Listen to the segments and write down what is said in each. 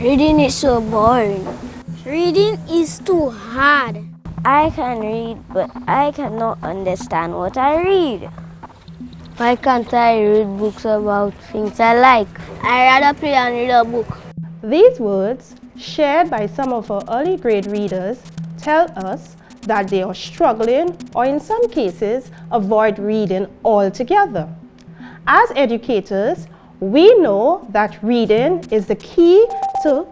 Reading is so boring. Reading is too hard. I can read, but I cannot understand what I read. Why can't I read books about things I like? I rather play and read a book. These words, shared by some of our early grade readers, tell us that they are struggling or in some cases avoid reading altogether. As educators, we know that reading is the key to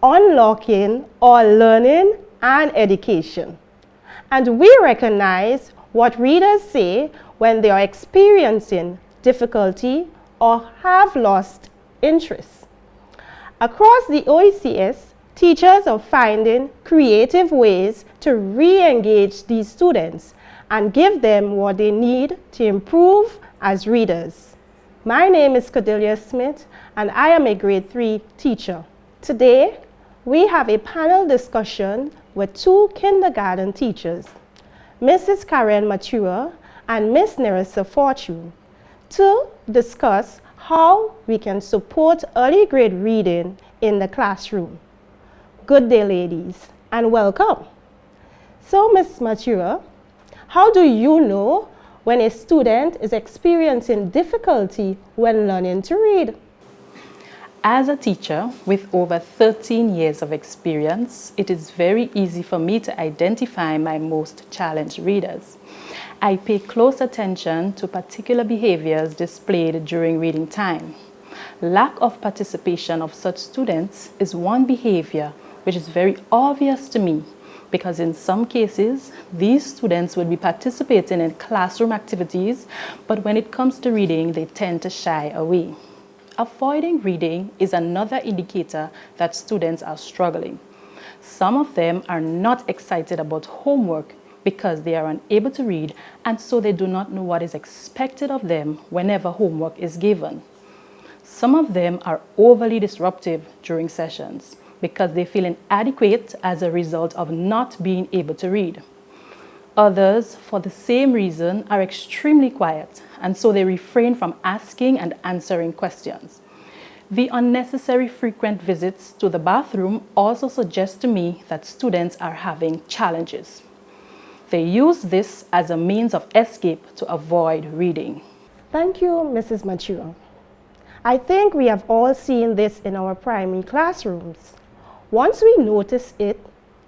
unlocking our learning and education. And we recognize what readers say when they are experiencing difficulty or have lost interest. Across the OECS, teachers are finding creative ways to re-engage these students and give them what they need to improve as readers. My name is Cordelia Smith and I am a grade 3 teacher. Today, we have a panel discussion with two kindergarten teachers, Mrs. Karen Matura and Miss Nerissa Fortune, to discuss how we can support early grade reading in the classroom. Good day, ladies, and welcome. So, Miss Matura, how do you know when a student is experiencing difficulty when learning to read? As a teacher with over 13 years of experience, it is very easy for me to identify my most challenged readers. I pay close attention to particular behaviors displayed during reading time. Lack of participation of such students is one behavior which is very obvious to me, because in some cases, these students would be participating in classroom activities, but when it comes to reading, they tend to shy away. Avoiding reading is another indicator that students are struggling. Some of them are not excited about homework because they are unable to read, and so they do not know what is expected of them whenever homework is given. Some of them are overly disruptive during sessions because they feel inadequate as a result of not being able to read. Others, for the same reason, are extremely quiet, and so they refrain from asking and answering questions. The unnecessary frequent visits to the bathroom also suggest to me that students are having challenges. They use this as a means of escape to avoid reading. Thank you, Mrs. Matura. I think we have all seen this in our primary classrooms. Once we notice it,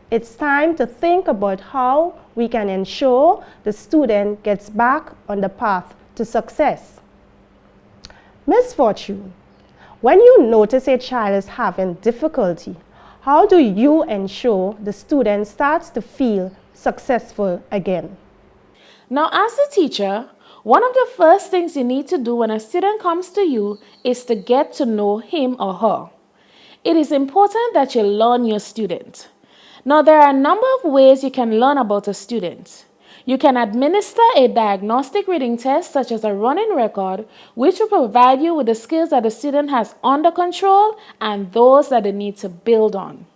it's time to think about how we can ensure the student gets back on the path to success. Miss Fortune, when you notice a child is having difficulty, how do you ensure the student starts to feel successful again? Now, as a teacher, one of the first things you need to do when a student comes to you is to get to know him or her. It is important that you learn your student. Now, there are a number of ways you can learn about a student. You can administer a diagnostic reading test, such as a running record, which will provide you with the skills that the student has under control and those that they need to build on.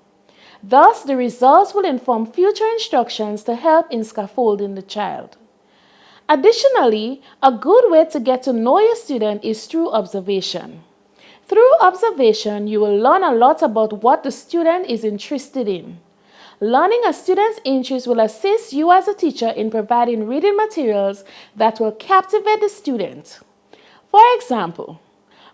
Thus, the results will inform future instructions to help in scaffolding the child. Additionally, a good way to get to know your student is through observation. Through observation, you will learn a lot about what the student is interested in. Learning a student's interest will assist you as a teacher in providing reading materials that will captivate the student. For example,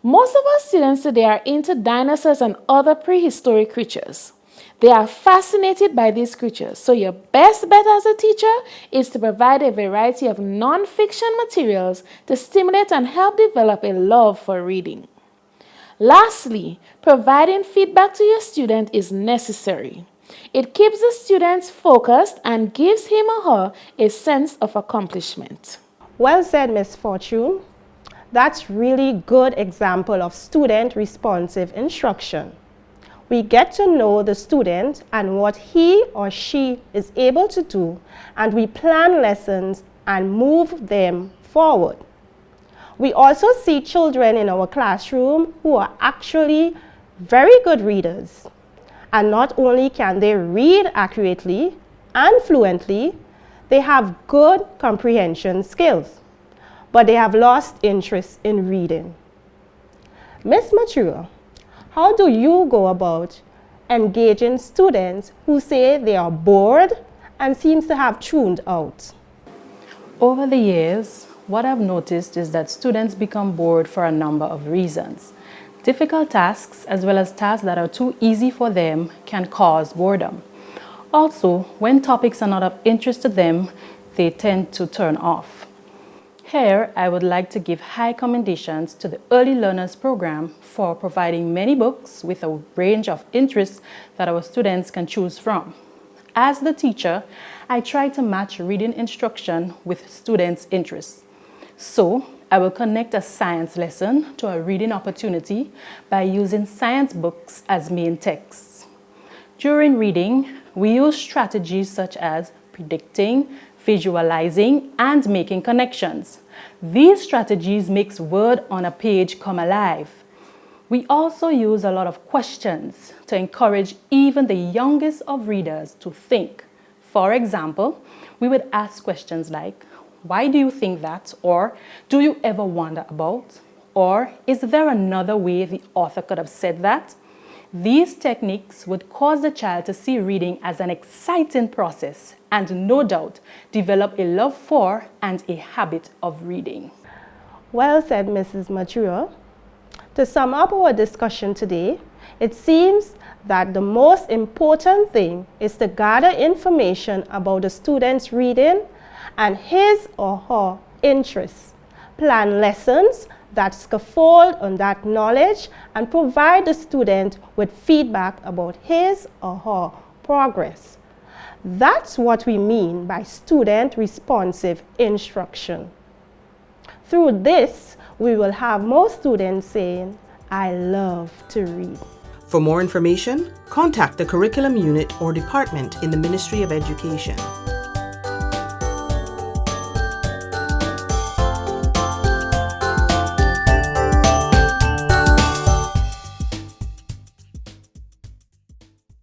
most of our students today are into dinosaurs and other prehistoric creatures. They are fascinated by these creatures, so your best bet as a teacher is to provide a variety of non-fiction materials to stimulate and help develop a love for reading. Lastly, providing feedback to your student is necessary. It keeps the students focused and gives him or her a sense of accomplishment. Well said, Miss Fortune. That's really good example of student responsive instruction. We get to know the student and what he or she is able to do, and we plan lessons and move them forward. We also see children in our classroom who are actually very good readers. And not only can they read accurately and fluently, They have good comprehension skills, but they have lost interest in reading. Ms. Mature, how do you go about engaging students who say they are bored and seems to have tuned out? Over the years, what I've noticed is that students become bored for a number of reasons. Difficult tasks, as well as tasks that are too easy for them, can cause boredom. Also, when topics are not of interest to them, they tend to turn off. Here, I would like to give high commendations to the Early Learners Program for providing many books with a range of interests that our students can choose from. As the teacher, I try to match reading instruction with students' interests. So, I will connect a science lesson to a reading opportunity by using science books as main texts. During reading, we use strategies such as predicting, visualizing, and making connections. These strategies make word on a page come alive. We also use a lot of questions to encourage even the youngest of readers to think. For example, we would ask questions like, why do you think that? Or, do you ever wonder about? Or, is there another way the author could have said that? These techniques would cause the child to see reading as an exciting process and no doubt develop a love for and a habit of reading. Well said, Mrs. Mature. To sum up our discussion today, it seems that the most important thing is to gather information about the student's reading and his or her interests, plan lessons that scaffold on that knowledge, and provide the student with feedback about his or her progress. That's what we mean by student-responsive instruction. Through this, we will have more students saying, I love to read. For more information, contact the Curriculum Unit or Department in the Ministry of Education.